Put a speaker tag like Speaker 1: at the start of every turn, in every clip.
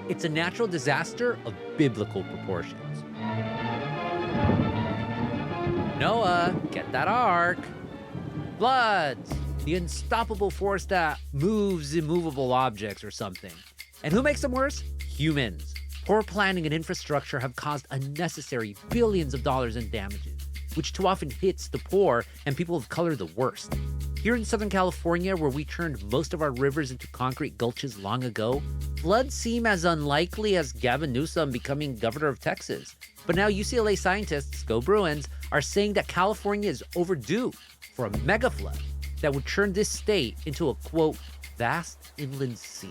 Speaker 1: It's a natural disaster of biblical proportions. Noah, get that ark. Floods, the unstoppable force that moves immovable objects or something. And who makes them worse? Humans. Poor planning and infrastructure have caused unnecessary billions of dollars in damages, which too often hits the poor and people of color the worst. Here in Southern California, where we turned most of our rivers into concrete gulches long ago, floods seem as unlikely as Gavin Newsom becoming governor of Texas. But now UCLA scientists, go Bruins, are saying that California is overdue for a megaflood that would turn this state into a, quote, vast inland sea.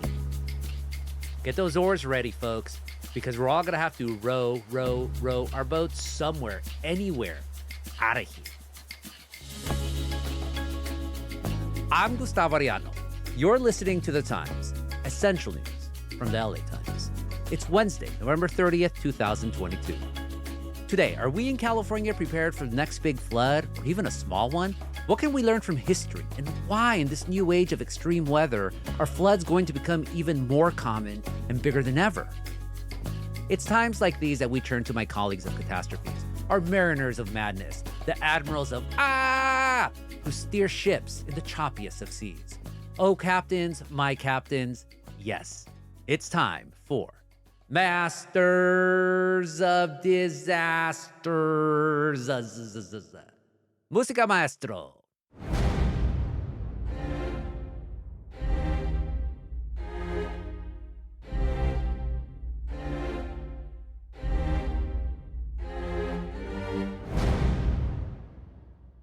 Speaker 1: Get those oars ready, folks, because we're all gonna have to row our boats somewhere, anywhere, out of here. I'm Gustavo Arellano. You're listening to The Times, essential news from the LA Times. It's Wednesday, November 30th, 2022. Today, are we in California prepared for the next big flood, or even a small one? What can we learn from history, and why in this new age of extreme weather are floods going to become even more common and bigger than ever? It's times like these that we turn to my colleagues of catastrophes, our mariners of madness, the admirals of who steer ships in the choppiest of seas. Oh, captains, my captains, yes, it's time for Masters of Disasters. Música maestro.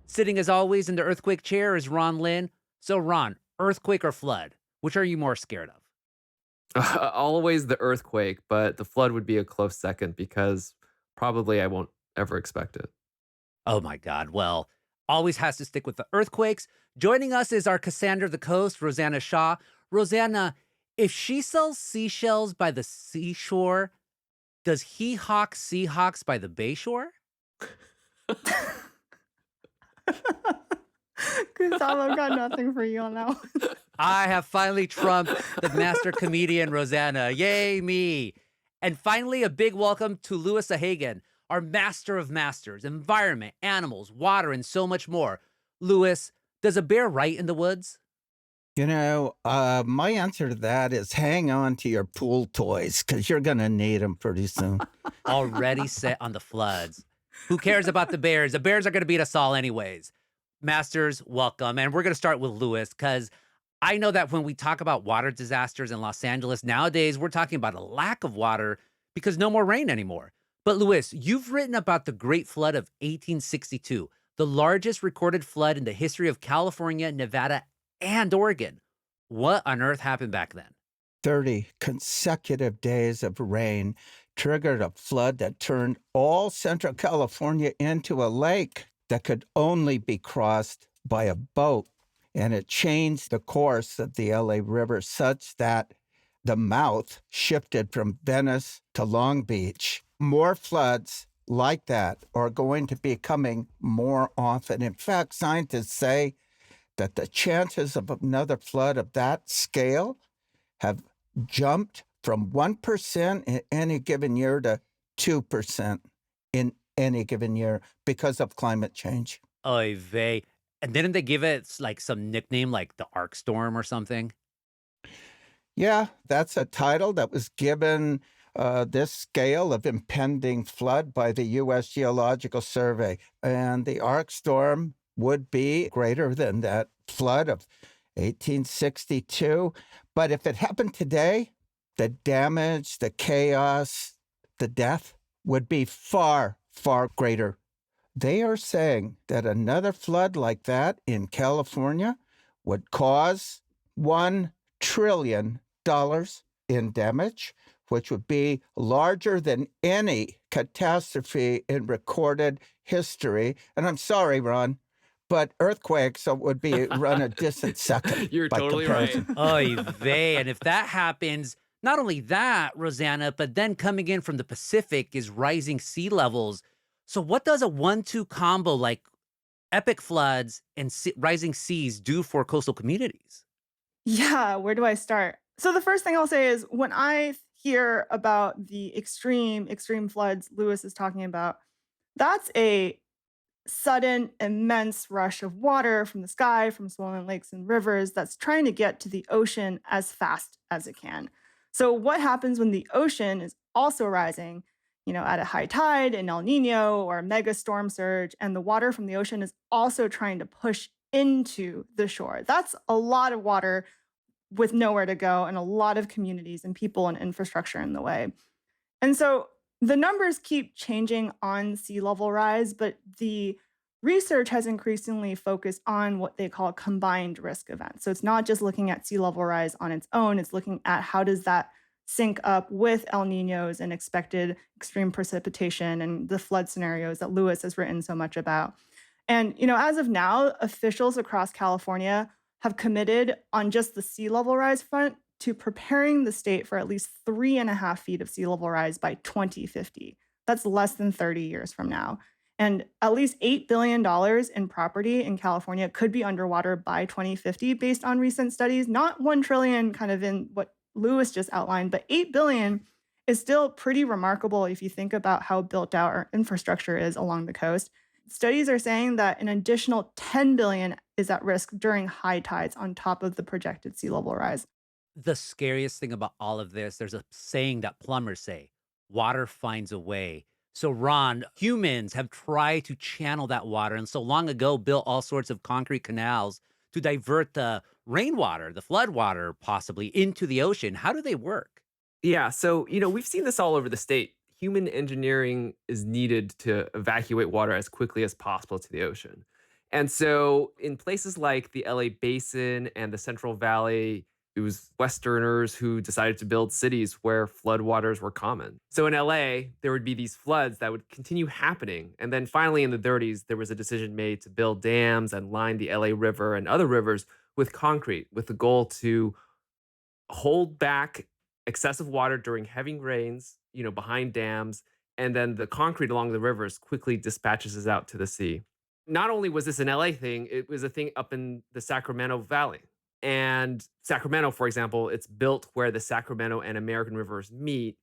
Speaker 1: Sitting as always in the earthquake chair is Ron Lin. So Ron, earthquake or flood? Which are you more scared of?
Speaker 2: Always the earthquake, but the flood would be a close second because probably I won't ever expect it.
Speaker 1: Oh my God. Well, always has to stick with the earthquakes. Joining us is our Cassandra of the Coast, Rosanna Xia. Rosanna, if she sells seashells by the seashore, does he hawk seahawks by the bayshore?
Speaker 3: Gustavo, I've got nothing for you on that one.
Speaker 1: I have finally trumped the master comedian, Rosanna. Yay, me. And finally, a big welcome to Louis Sahagún, our master of masters, environment, animals, water, and so much more. Louis, does a bear write in the woods?
Speaker 4: My answer to that is hang on to your pool toys because you're going to need them pretty soon.
Speaker 1: Already set on the floods. Who cares about the bears? The bears are going to beat us all anyways. Masters, welcome. And we're going to start with Louis because I know that when we talk about water disasters in Los Angeles nowadays, we're talking about a lack of water because no more rain anymore. But Louis, you've written about the Great Flood of 1862, the largest recorded flood in the history of California, Nevada, and Oregon. What on earth happened back then?
Speaker 4: 30 consecutive days of rain triggered a flood that turned all Central California into a lake that could only be crossed by a boat. And it changed the course of the LA River such that the mouth shifted from Venice to Long Beach. More floods like that are going to be coming more often. In fact, scientists say that the chances of another flood of that scale have jumped from 1% in any given year to 2% in any given year because of climate change.
Speaker 1: Oy vey. And didn't they give it like some nickname like the Arc Storm or something?
Speaker 4: Yeah, that's a title that was given this scale of impending flood by the U.S. Geological Survey. And the Arc Storm would be greater than that flood of 1862. But if it happened today, the damage, the chaos, the death would be far, far greater. They are saying that another flood like that in California would cause $1 trillion in damage, which would be larger than any catastrophe in recorded history. And I'm sorry, Ron, but earthquakes would be run a distant second.
Speaker 2: You're
Speaker 4: by
Speaker 2: totally
Speaker 4: comparison.
Speaker 1: Oy vey. And if that happens, not only that, Rosanna, but then coming in from the Pacific is rising sea levels. So what does a 1-2 combo like epic floods and rising seas do for coastal communities?
Speaker 3: Yeah, where do I start? So the first thing I'll say is when I hear about the extreme floods Lewis is talking about, that's a sudden, immense rush of water from the sky, from swollen lakes and rivers that's trying to get to the ocean as fast as it can. So, what happens when the ocean is also rising, at a high tide, an El Nino, or a mega storm surge, and the water from the ocean is also trying to push into the shore? That's a lot of water with nowhere to go and a lot of communities and people and infrastructure in the way. And so the numbers keep changing on sea level rise, but the research has increasingly focused on what they call combined risk events. So it's not just looking at sea level rise on its own, it's looking at how does that sync up with El Ninos and expected extreme precipitation and the flood scenarios that Lewis has written so much about. And, as of now, officials across California have committed on just the sea level rise front to preparing the state for at least 3.5 feet of sea level rise by 2050. That's less than 30 years from now. And at least $8 billion in property in California could be underwater by 2050 based on recent studies, not 1 trillion kind of in what Lewis just outlined, but 8 billion is still pretty remarkable if you think about how built out our infrastructure is along the coast. Studies are saying that an additional 10 billion is at risk during high tides on top of the projected sea level rise.
Speaker 1: The scariest thing about all of this, there's a saying that plumbers say, water finds a way. So, Ron, humans have tried to channel that water and so long ago built all sorts of concrete canals to divert the rainwater, the flood water possibly, into the ocean. How do they work?
Speaker 2: Yeah, so, we've seen this all over the state. Human engineering is needed to evacuate water as quickly as possible to the ocean. And so, in places like the LA Basin and the Central Valley, it was Westerners who decided to build cities where floodwaters were common. So in LA, there would be these floods that would continue happening. And then finally in the 30s, there was a decision made to build dams and line the LA River and other rivers with concrete with the goal to hold back excessive water during heavy rains, behind dams. And then the concrete along the rivers quickly dispatches it out to the sea. Not only was this an LA thing, it was a thing up in the Sacramento Valley. And Sacramento, for example, it's built where the Sacramento and American rivers meet.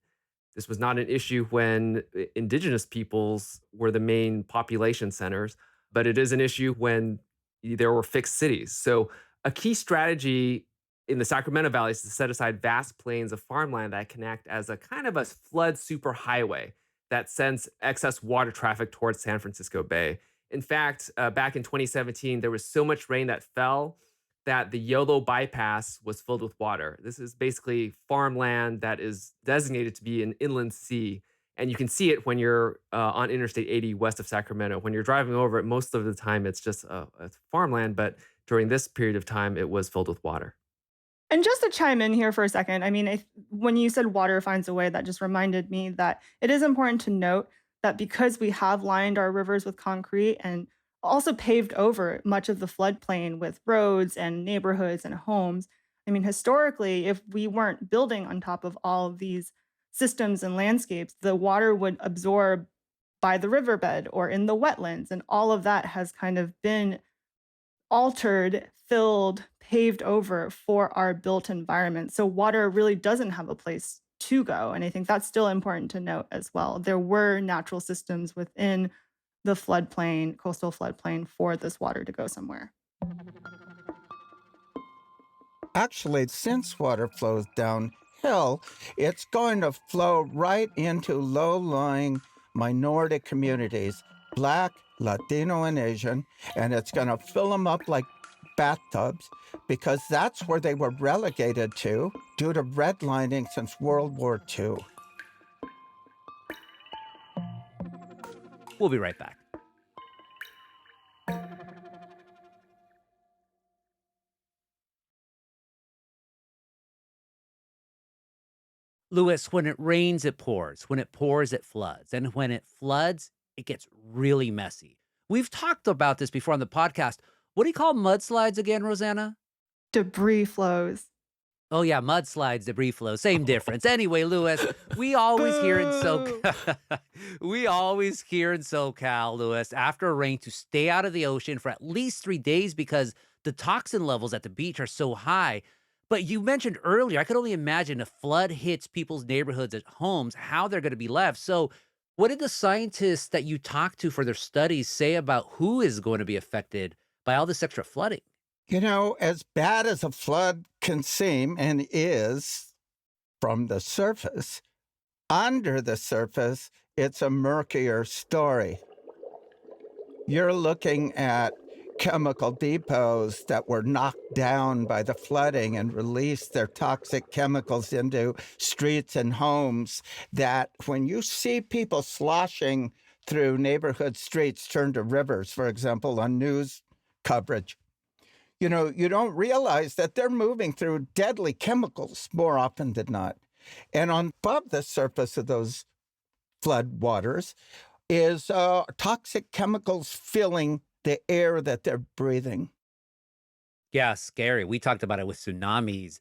Speaker 2: This was not an issue when indigenous peoples were the main population centers, but it is an issue when there were fixed cities. So a key strategy in the Sacramento Valley is to set aside vast plains of farmland that connect as a kind of a flood superhighway that sends excess water traffic towards San Francisco Bay. In fact, back in 2017, there was so much rain that fell that the Yolo bypass was filled with water. This is basically farmland that is designated to be an inland sea. And you can see it when you're on Interstate 80 west of Sacramento. When you're driving over it, most of the time it's just it's farmland. But during this period of time, it was filled with water.
Speaker 3: And just to chime in here for a second, I mean, when you said water finds a way, that just reminded me that it is important to note that because we have lined our rivers with concrete and also paved over much of the floodplain with roads and neighborhoods and homes. I mean, historically, if we weren't building on top of all of these systems and landscapes, the water would absorb by the riverbed or in the wetlands. And all of that has kind of been altered, filled, paved over for our built environment. So water really doesn't have a place to go. And I think that's still important to note as well. There were natural systems within the floodplain, coastal floodplain, for this water to go somewhere.
Speaker 4: Actually, since water flows downhill, it's going to flow right into low-lying minority communities, Black, Latino, and Asian, and it's going to fill them up like bathtubs because that's where they were relegated to due to redlining since World War II.
Speaker 1: We'll be right back. Louis, when it rains, it pours. When it pours, it floods. And when it floods, it gets really messy. We've talked about this before on the podcast. What do you call mudslides again, Rosanna?
Speaker 3: Debris flows.
Speaker 1: Oh, yeah, mudslides, debris flow, same difference. Anyway, Louis, we always hear in SoCal, Louis, after a rain to stay out of the ocean for at least 3 days because the toxin levels at the beach are so high. But you mentioned earlier, I could only imagine if flood hits people's neighborhoods at homes, how they're going to be left. So, what did the scientists that you talked to for their studies say about who is going to be affected by all this extra flooding?
Speaker 4: As bad as a flood can seem and is from the surface, under the surface, it's a murkier story. You're looking at chemical depots that were knocked down by the flooding and released their toxic chemicals into streets and homes, that when you see people sloshing through neighborhood streets turned to rivers, for example, on news coverage, you don't realize that they're moving through deadly chemicals more often than not. And on above the surface of those flood waters is toxic chemicals filling the air that they're breathing.
Speaker 1: Yeah, scary. We talked about it with tsunamis.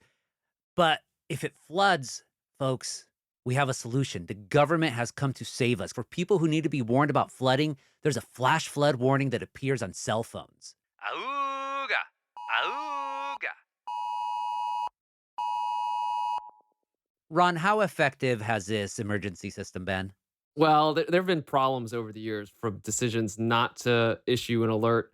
Speaker 1: But if it floods, folks, we have a solution. The government has come to save us. For people who need to be warned about flooding, there's a flash flood warning that appears on cell phones. Auga! Auga! Ron, how effective has this emergency system been?
Speaker 2: Well, there have been problems over the years from decisions not to issue an alert.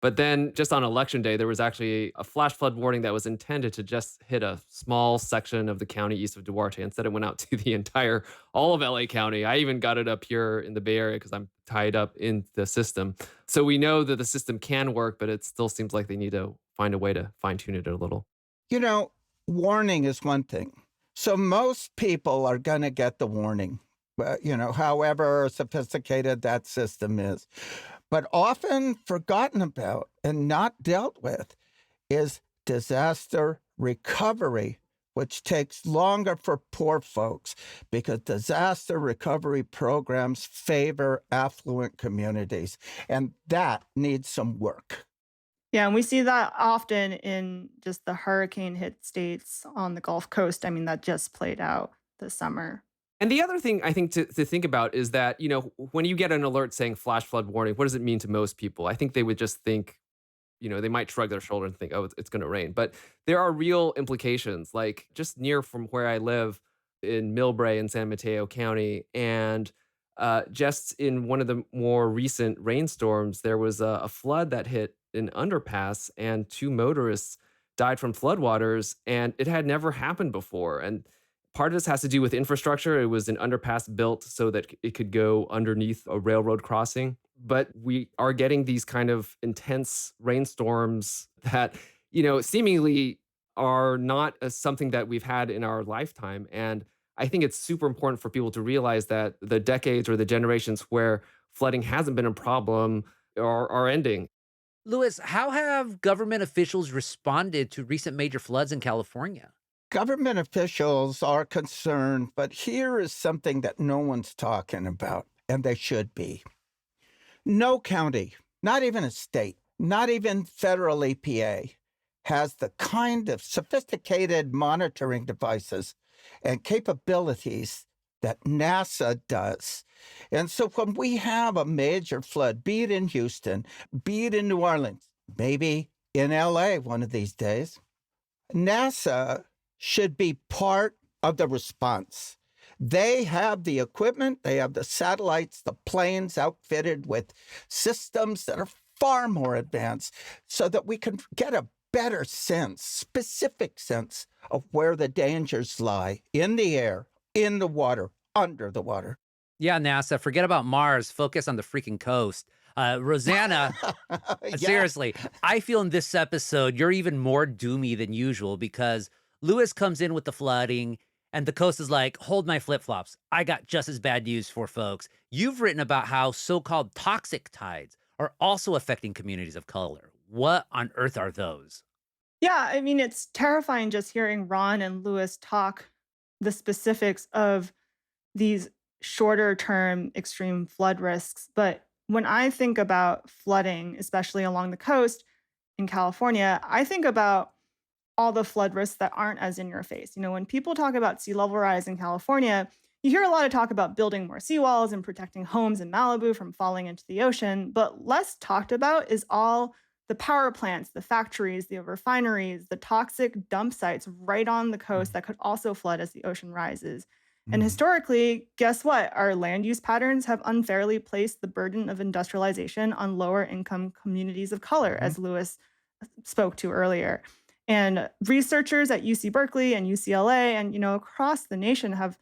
Speaker 2: But then just on election day, there was actually a flash flood warning that was intended to just hit a small section of the county east of Duarte. Instead, it went out to the entire, all of LA County. I even got it up here in the Bay Area because I'm tied up in the system. So we know that the system can work, but it still seems like they need to find a way to fine tune it a little.
Speaker 4: Warning is one thing. So most people are going to get the warning, however sophisticated that system is. But often forgotten about and not dealt with is disaster recovery, which takes longer for poor folks because disaster recovery programs favor affluent communities, and that needs some work.
Speaker 3: Yeah, and we see that often in just the hurricane hit states on the Gulf Coast. I mean, that just played out this summer.
Speaker 2: And the other thing I think to think about is that, when you get an alert saying flash flood warning, what does it mean to most people? I think they would just think, they might shrug their shoulder and think, oh, it's going to rain. But there are real implications, like just near from where I live in Millbrae in San Mateo County. And just in one of the more recent rainstorms, there was a flood that hit an underpass and two motorists died from floodwaters. And it had never happened before. And part of this has to do with infrastructure. It was an underpass built so that it could go underneath a railroad crossing. But we are getting these kind of intense rainstorms that, seemingly are not something that we've had in our lifetime. And I think it's super important for people to realize that the decades or the generations where flooding hasn't been a problem are ending.
Speaker 1: Louis, how have government officials responded to recent major floods in California?
Speaker 4: Government officials are concerned, but here is something that no one's talking about, and they should be. No county, not even a state, not even federal EPA, has the kind of sophisticated monitoring devices and capabilities that NASA does. And so when we have a major flood, be it in Houston, be it in New Orleans, maybe in LA one of these days, NASA should be part of the response. They have the equipment, they have the satellites, the planes outfitted with systems that are far more advanced so that we can get a better sense, specific sense of where the dangers lie in the air, in the water, under the water.
Speaker 1: Yeah, NASA, forget about Mars. Focus on the freaking coast. Rosanna,
Speaker 4: Yeah.
Speaker 1: seriously, I feel in this episode, you're even more doomy than usual because Louis comes in with the flooding and the coast is like, hold my flip-flops. I got just as bad news for folks. You've written about how so-called toxic tides are also affecting communities of color. What on earth are those?
Speaker 3: Yeah, I mean, it's terrifying just hearing Ron and Louis talk the specifics of these shorter term extreme flood risks. But when I think about flooding, especially along the coast in California, I think about all the flood risks that aren't as in your face. When people talk about sea level rise in California, you hear a lot of talk about building more seawalls and protecting homes in Malibu from falling into the ocean. But less talked about is all the power plants, the factories, the refineries, the toxic dump sites right on the coast that could also flood as the ocean rises. And
Speaker 4: Mhm.
Speaker 3: historically, guess what? Our land use patterns have unfairly placed the burden of industrialization on lower income communities of color,
Speaker 4: Mhm.
Speaker 3: as Lewis spoke to earlier. And researchers at UC Berkeley and UCLA and across the nation have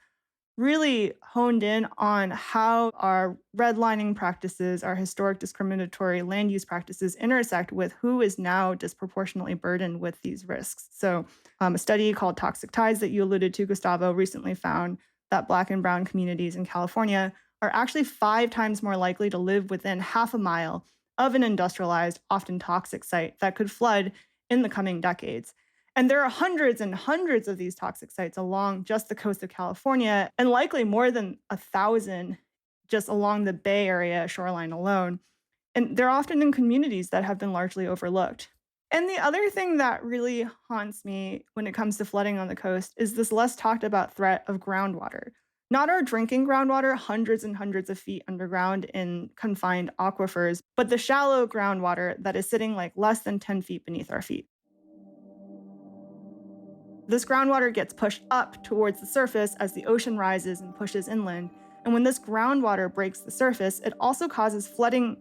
Speaker 3: really honed in on how our redlining practices, our historic discriminatory land use practices intersect with who is now disproportionately burdened with these risks. So, a study called Toxic Tides that you alluded to, Gustavo, recently found that Black and Brown communities in California are actually 5 times more likely to live within half a mile of an industrialized, often toxic site that could flood in the coming decades. And there are hundreds and hundreds of these toxic sites along just the coast of California, and likely more than 1,000 just along the Bay Area shoreline alone. And they're often in communities that have been largely overlooked. And the other thing that really haunts me when it comes to flooding on the coast is this less talked about threat of groundwater. Not our drinking groundwater, hundreds and hundreds of feet underground in confined aquifers, but the shallow groundwater that is sitting like less than 10 feet beneath our feet. This groundwater gets pushed up towards the surface as the ocean rises and pushes inland. And when this groundwater breaks the surface, it also causes flooding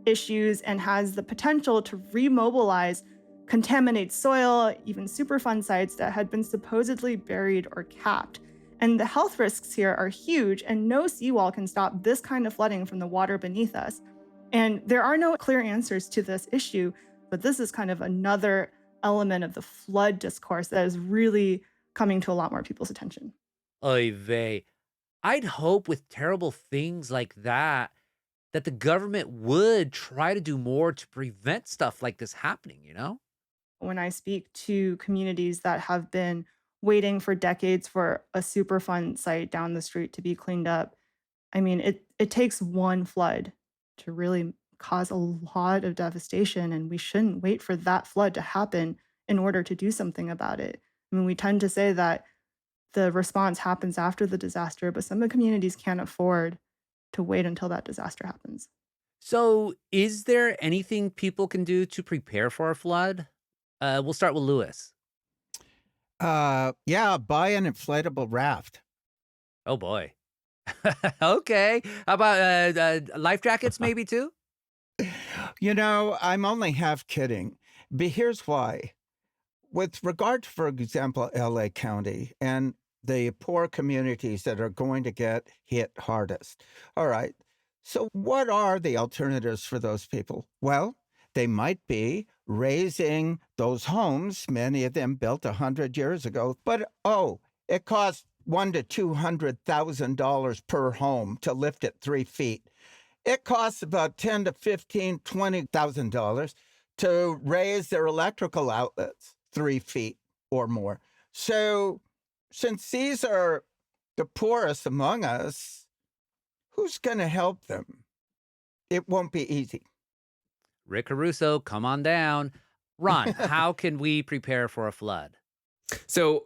Speaker 3: issues and has the potential to remobilize, contaminate soil, even Superfund sites that had been supposedly buried or capped. And the health risks here are huge, and no seawall can stop this kind of flooding from the water beneath us. And there are no clear answers to this issue, but this is kind of another element of the flood discourse that is really coming to a lot more people's attention.
Speaker 1: Oy vey. I'd hope with terrible things like that, that the government would try to do more to prevent stuff like this happening, you know?
Speaker 3: When I speak to communities that have been waiting for decades for a Superfund site down the street to be cleaned up, I mean, it takes one flood to really cause a lot of devastation, and we shouldn't wait for that flood to happen in order to do something about it. I mean, we tend to say that the response happens after the disaster, but some of the communities can't afford to wait until that disaster happens.
Speaker 1: So, is there anything people can do to prepare for a flood? We'll start with Lewis.
Speaker 4: Yeah, buy an inflatable raft.
Speaker 1: Oh boy. Okay. How about life jackets, maybe too?
Speaker 4: I'm only half kidding. But here's why. With regard to, for example, LA County and the poor communities that are going to get hit hardest. All right. So, what are the alternatives for those people? Well, they might be raising those homes, many of them built 100 years ago. But it costs $100,000 to $200,000 per home to lift it 3 feet. It costs about $10 to $20,000 to raise their electrical outlets 3 feet or more. So, since these are the poorest among us, who's going to help them? It won't be easy.
Speaker 1: Rick Caruso, come on down. Ron, how can we prepare for a flood?
Speaker 2: So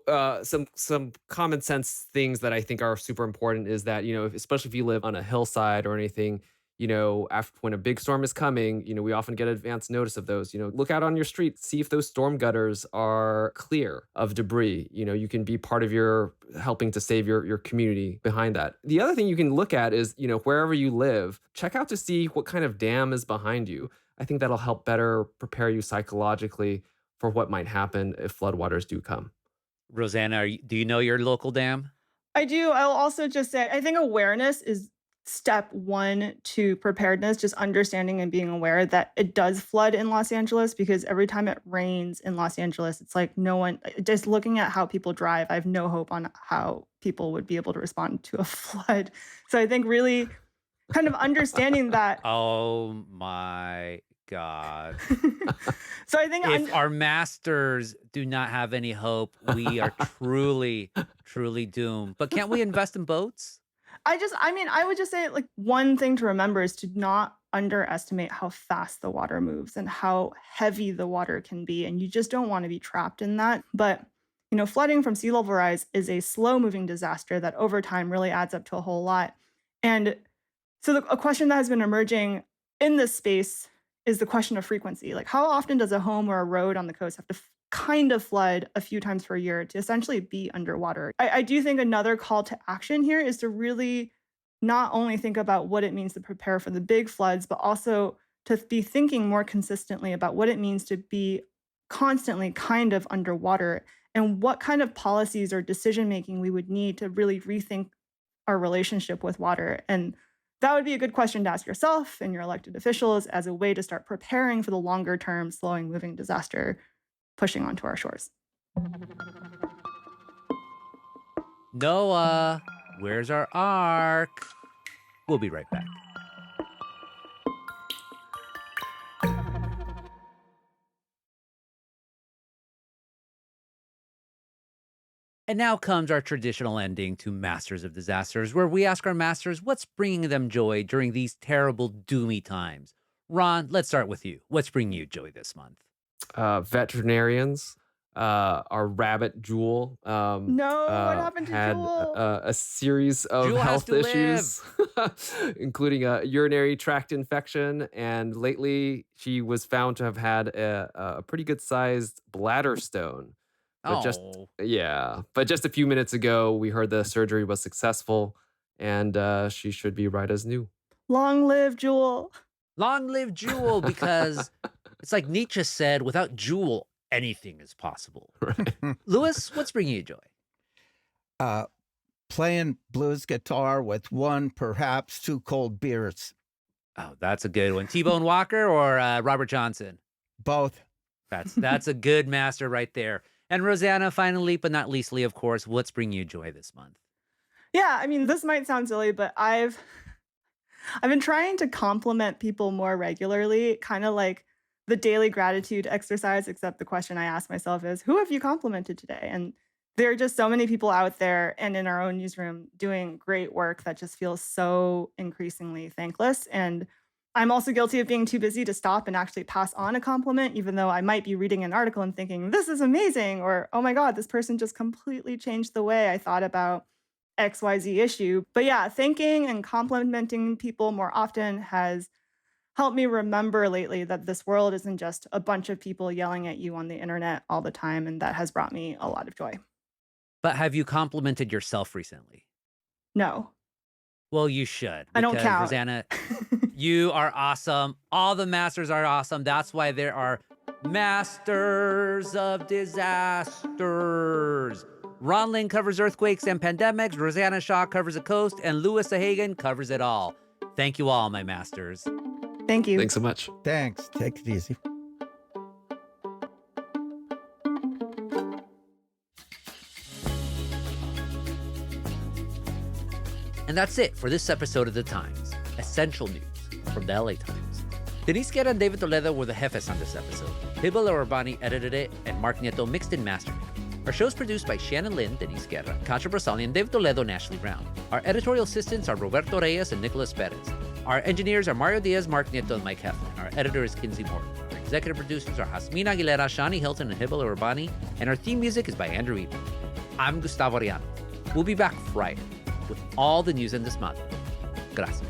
Speaker 2: some common sense things that I think are super important is that, especially if you live on a hillside or anything, after when a big storm is coming, we often get advance notice of those. Look out on your street, see if those storm gutters are clear of debris. You can be part of your helping to save your community behind that. The other thing you can look at is, wherever you live, check out to see what kind of dam is behind you. I think that'll help better prepare you psychologically for what might happen if floodwaters do come.
Speaker 1: Rosanna, do you know your local dam?
Speaker 3: I do. I'll also just say I think awareness is step one to preparedness, just understanding and being aware that it does flood in Los Angeles because every time it rains in Los Angeles, it's like no one, just looking at how people drive, I have no hope on how people would be able to respond to a flood. So I think really kind of understanding that.
Speaker 1: Oh my God.
Speaker 3: So I think
Speaker 1: If our masters do not have any hope, we are truly, truly doomed. But can't we invest in boats?
Speaker 3: I would just say like one thing to remember is to not underestimate how fast the water moves and how heavy the water can be. And you just don't want to be trapped in that. But, flooding from sea level rise is a slow moving disaster that over time really adds up to a whole lot. And so a question that has been emerging in this space is the question of frequency. Like, how often does a home or a road on the coast have to kind of flood a few times per year to essentially be underwater? I do think another call to action here is to really not only think about what it means to prepare for the big floods, but also to be thinking more consistently about what it means to be constantly kind of underwater and what kind of policies or decision making we would need to really rethink our relationship with water. And that would be a good question to ask yourself and your elected officials as a way to start preparing for the longer term, slowing moving disaster pushing onto our shores.
Speaker 1: Noah, where's our ark? We'll be right back. And now comes our traditional ending to Masters of Disasters, where we ask our masters what's bringing them joy during these terrible, doomy times. Ron, let's start with you. What's bringing you joy this month?
Speaker 2: Veterinarians. Our rabbit Jewel
Speaker 3: No, what happened to
Speaker 2: had
Speaker 3: Jewel?
Speaker 2: a series of
Speaker 1: Jewel has
Speaker 2: health
Speaker 1: to
Speaker 2: issues, including a urinary tract infection. And lately, she was found to have had a pretty good sized bladder stone. But just a few minutes ago, we heard the surgery was successful, and she should be right as new.
Speaker 3: Long live Jewel.
Speaker 1: Long live Jewel, because it's like Nietzsche said, without Jewel, anything is possible.
Speaker 2: Right.
Speaker 1: Louis, what's bringing you joy?
Speaker 4: Playing blues guitar with one, perhaps two cold beers.
Speaker 1: Oh, that's a good one. T-Bone Walker or Robert Johnson?
Speaker 4: Both.
Speaker 1: That's a good master right there. And Rosanna, finally, but not leastly, of course, what's bringing you joy this month?
Speaker 3: Yeah, I mean, this might sound silly, but I've been trying to compliment people more regularly, kind of like the daily gratitude exercise, except the question I ask myself is, who have you complimented today? And there are just so many people out there and in our own newsroom doing great work that just feels so increasingly thankless. And I'm also guilty of being too busy to stop and actually pass on a compliment, even though I might be reading an article and thinking, this is amazing, or, oh my God, this person just completely changed the way I thought about XYZ issue. But yeah, thanking and complimenting people more often has helped me remember lately that this world isn't just a bunch of people yelling at you on the internet all the time, and that has brought me a lot of joy.
Speaker 1: But have you complimented yourself recently?
Speaker 3: No.
Speaker 1: Well, you should.
Speaker 3: I don't
Speaker 1: because,
Speaker 3: count.
Speaker 1: Rosanna, you are awesome. All the masters are awesome. That's why there are Masters of Disasters. Ron Lin covers earthquakes and pandemics. Rosanna Xia covers the coast. And Louis Sahagún covers it all. Thank you all, my masters.
Speaker 3: Thank you.
Speaker 2: Thanks so much.
Speaker 4: Thanks. Take it easy.
Speaker 1: And that's it for this episode of The Times. Essential news from the LA Times. Denise Guerra and David Toledo were the jefes on this episode. Hibel Urbani edited it, and Mark Nieto mixed and mastered it. Our show's produced by Shannon Lin, Denise Guerra, Concha Brasalian, David Toledo, and Ashley Brown. Our editorial assistants are Roberto Reyes and Nicholas Perez. Our engineers are Mario Diaz, Mark Nieto, and Mike Heflin. Our editor is Kinsey Morton. Our executive producers are Jasmine Aguilera, Shani Hilton, and Hibel Urbani. And our theme music is by Andrew Eden. I'm Gustavo Arellano. We'll be back Friday with all the news in this month. Gracias.